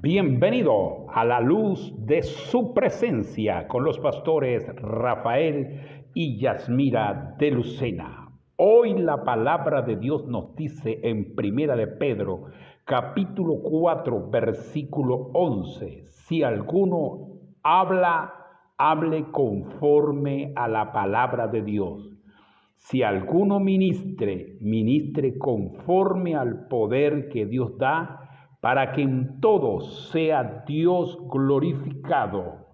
Bienvenido a la luz de su presencia con los pastores Rafael y Yasmira de Lucena. Hoy la palabra de Dios nos dice en Primera de Pedro, capítulo 4, versículo 11. Si alguno habla, hable conforme a la palabra de Dios. Si alguno ministre, ministre conforme al poder que Dios da, para que en todo sea Dios glorificado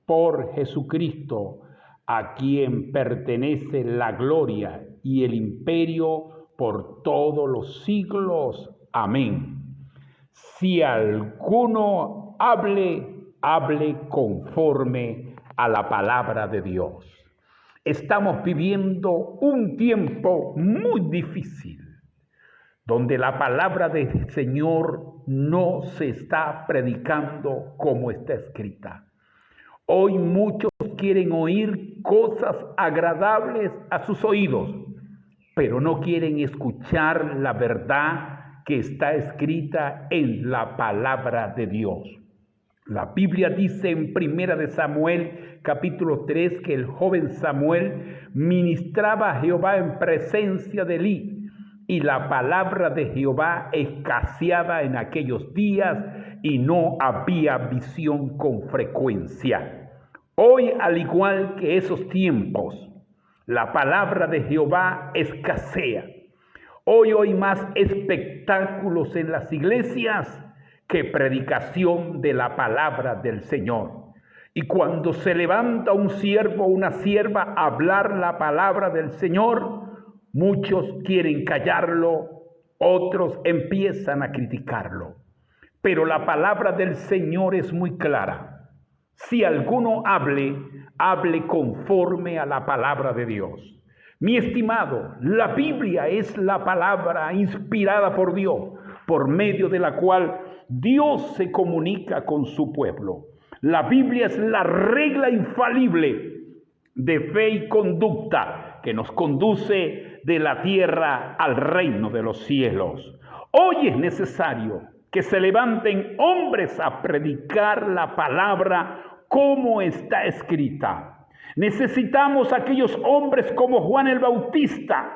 por Jesucristo, a quien pertenece la gloria y el imperio por todos los siglos. Amén. Si alguno hable, hable conforme a la palabra de Dios. Estamos viviendo un tiempo muy difícil, donde la palabra del Señor no se está predicando como está escrita. Hoy muchos quieren oír cosas agradables a sus oídos, pero no quieren escuchar la verdad que está escrita en la palabra de Dios. La Biblia dice en Primera de Samuel, capítulo 3, que el joven Samuel ministraba a Jehová en presencia de Elí, y la palabra de Jehová escaseaba en aquellos días y no había visión con frecuencia. Hoy, al igual que esos tiempos, la palabra de Jehová escasea. Hoy hay más espectáculos en las iglesias que predicación de la palabra del Señor. Y cuando se levanta un siervo o una sierva a hablar la palabra del Señor, muchos quieren callarlo, otros empiezan a criticarlo. Pero la palabra del Señor es muy clara. Si alguno hable, hable conforme a la palabra de Dios. Mi estimado, la Biblia es la palabra inspirada por Dios, por medio de la cual Dios se comunica con su pueblo. La Biblia es la regla infalible de fe y conducta que nos conduce de la tierra al reino de los cielos. Hoy es necesario que se levanten hombres a predicar la palabra como está escrita. Necesitamos aquellos hombres como Juan el Bautista,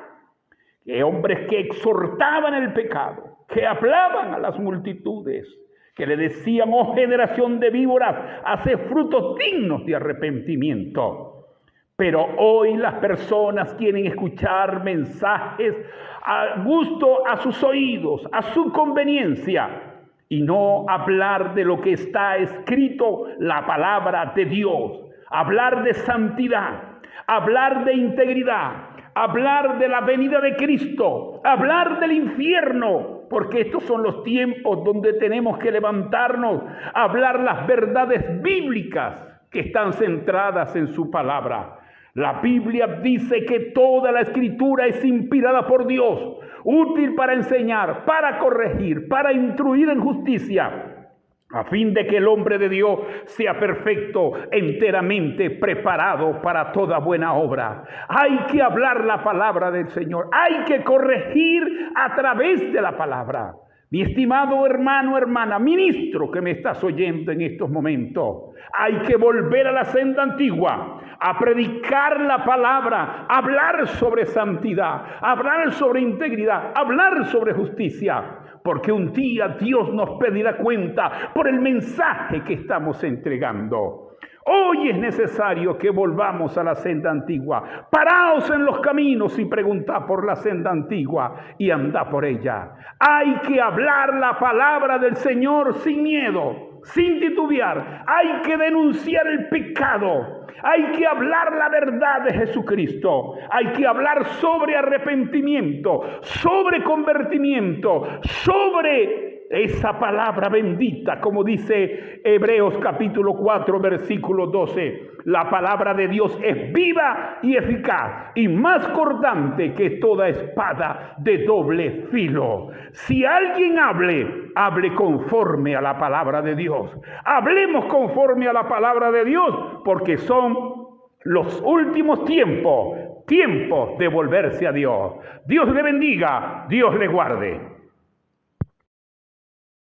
hombres que exhortaban el pecado, que hablaban a las multitudes, que le decían: oh generación de víboras, haced frutos dignos de arrepentimiento. Pero hoy las personas quieren escuchar mensajes a gusto a sus oídos, a su conveniencia, y no hablar de lo que está escrito, la palabra de Dios. Hablar de santidad, hablar de integridad, hablar de la venida de Cristo, hablar del infierno, porque estos son los tiempos donde tenemos que levantarnos, hablar las verdades bíblicas que están centradas en su palabra. La Biblia dice que toda la Escritura es inspirada por Dios, útil para enseñar, para corregir, para instruir en justicia, a fin de que el hombre de Dios sea perfecto, enteramente preparado para toda buena obra. Hay que hablar la palabra del Señor, hay que corregir a través de la palabra. Mi estimado hermano, hermana, ministro que me estás oyendo en estos momentos, hay que volver a la senda antigua, a predicar la palabra, a hablar sobre santidad, a hablar sobre integridad, a hablar sobre justicia, porque un día Dios nos pedirá cuenta por el mensaje que estamos entregando. Hoy es necesario que volvamos a la senda antigua. Paraos en los caminos y preguntad por la senda antigua y andad por ella. Hay que hablar la palabra del Señor sin miedo, sin titubear. Hay que denunciar el pecado. Hay que hablar la verdad de Jesucristo. Hay que hablar sobre arrepentimiento, sobre convertimiento, sobre esa palabra bendita, como dice Hebreos capítulo 4, versículo 12. La palabra de Dios es viva y eficaz y más cortante que toda espada de doble filo. Si alguien hable, hable conforme a la palabra de Dios. Hablemos conforme a la palabra de Dios, porque son los últimos tiempos de volverse a Dios. Dios le bendiga, Dios le guarde.